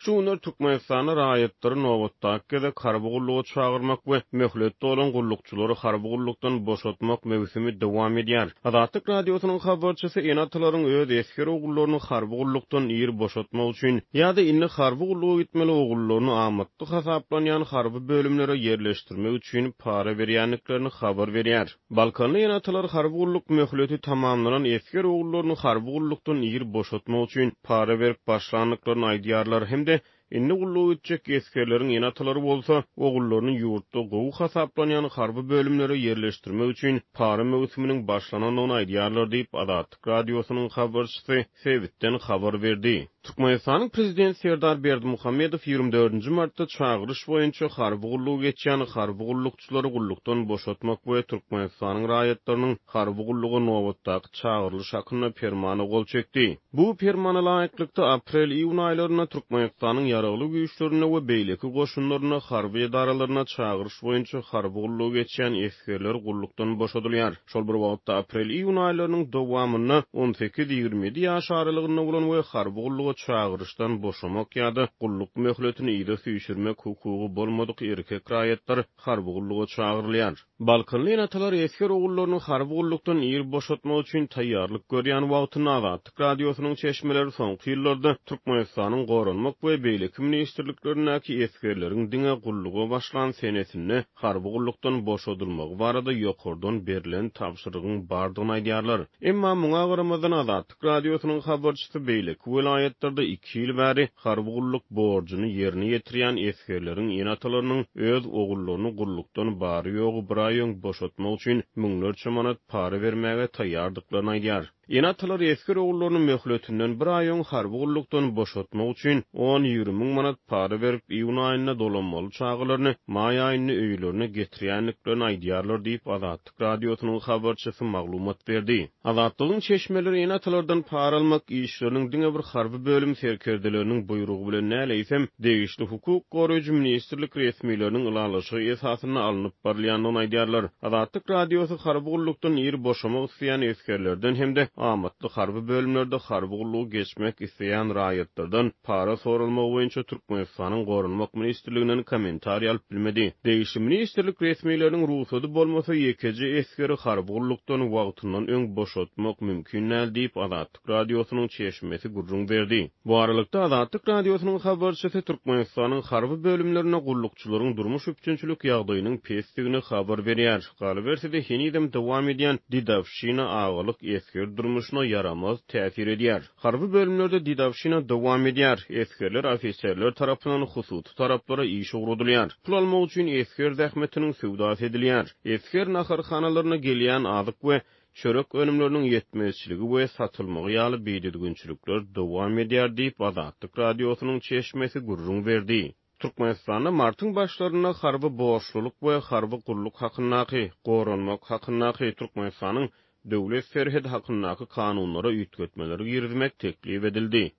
Şunlar Türkmenistana raýatdyry nowatdaky Karbugullugy çağırmak we möhletde olan gullukçylary Karbugulukdan boşatmak mewsimi dowam edýär. Azatlyk radiosynyň habarçysy enatlaryň öz eski ogullaryny Karbugulukdan ýer boşatmak üçin ýa-da inni Karbugullugy gitmeli ogullaryny amatly hasaplanýan harby bölümlere ýerleşdirmek üçin para berýänliklerini habar berýär. Balkanly enatlar Karbuguluk möhleti tamamlanan eski ogullaryny Karbugulukdan ýer boşatmak üçin para berip başlanýaklaryny aýdýarlar hemde inni gullugy üçek eskerleriň enatlary bolsa, ogullaryny ýurtda gowy hasaplanýan harby bölümlere ýerleşdirmek üçin para mewsimining başlananyny aýdýarlar diýip Azatlyk radiosynyň habarçysy Sebitden habar berdi. Türkmenistanyň prezidenti Serdar Berdimuhammedow 24-nji martda çağırış boýunça Karbugullugy geçýän Karbugulukçylary gullukdan boşatmak we Türkmenistanyň raýatlarynyň Karbugullugy nowatdaky çağırlyş hakyna fermana gol çekdi. Bu fermana laýyklykda aprel-iýun aýlaryna Türkmenistanyň ýaragly güýçlerine we beýleki goşunlaryna harby edaralaryna çağırış boýunça Karbugullugy geçýän eskerler gullukdan boşadylýar. Şol bir wagtda aprel-iýun aýlarynyň dowamyna 18-27 ýaş aralygyna bolan we Karbugullugy çağırışdan boşamak ýa-da gulluk möhletini ýa-da süýşirmek hukugy bolmadyk erkek raýatlar Karbugullugy çağırylýar. Balkanly enatlar esker ogullaryny Karbugulukdan ýer boşatmak üçin taýýarlyk görýän wagtyna Azatlyk radiosynyň çeşmeleri soňky ýyllarda Türkmenistanyň goranmak we beýleki ministrliklerindäki eskerleriň diňe gullugy başlan senesinde Karbugulukdan boşadylmagy barada ýokurdan berilen tapşyrygyň bardygyny aýdýarlar. Emma muňa garamadan Azatlyk radiosynyň habarçysy beýleki vilayetlerde 2 ýyl bäri Karbugulluk borcuny ýerine ýetirýän eskerleriň enatlarynyň öz ogullaryny gullukdan bary ýogy bir aýyň boşatmak üçin müňlerçe manat para bermäge taýýardyklaryny aýdýar. Enatlar esker ogullaryny möhletinden bir aýyň Karbugullukdan boşatmak üçin 10-20 miň manat para berip iýun aýyna dolanmaly çağılaryny, maý aýyny öýlerine getirýänliklerini aýdýarlar diýip Azatlyk radiosynyň habarçysy maglumat berdi. Azatlygyň çeşmeleri enatlardan para almak işleriniň diňe bir harby bölüm serkerdeleriniň buýrugy bilen näleýsem degişli hukuk goraýjy ministrlik resmiýetleriniň ulalaşy esasyna alınıp barylýanyny aýdýarlar. Azatlyk radiosy Karbugullukdan ýer boşamak isleýän eskerlerden hemde amatly harby bölümlerde Karbugullugy geçmek isleýän raýatlardan para sorulmagy boýunça Türkmenistanyň Gorunmak ministrliginden kommentariýa alyp bilmedi. Degişli ministrlik resmiýetleriniň ruhsady bolmasa ýekeje eskeri Karbugullukdan wagtyndan öň boşatmak mümkin näl diýip Azatlyk radiosynyň çeşmesi gurrun berdi. Bu aralykda Azatlyk radiosynyň habarçysy Türkmenistanyň harby bölümlerine gullukçylaryň durmuş üçinçilik ýagdaýynyň pesdigini habar berýär. Galaberside henidem dowam edýän didawşyna agalyk esker durmuşuna yaramaz täsir edýär. Harby bölümlerde didawşyna dowam edýär. Eskerler ofisiýerler tarapyndan hususy taraplara iş ugrudylýar. Pul almak üçin esker zähmetiniň söwdasy edilýär. Esker naharxanalaryna gelýän azyk we çörek önümlerinin yetmezçiligi we satylmagy ýaly beýdilginçilikler dowam edýär diýip Azatlyk radiosynyň çeşmesi gurrun berdi. Türkmenistanda martyň başlaryna harby boşluluk we harby gulluk hakynaky, goranmak hakynaky Türkmenistanyň döwlet ferhed hakynaky kanunlara üýtgetmeleri girizmek teklip edildi.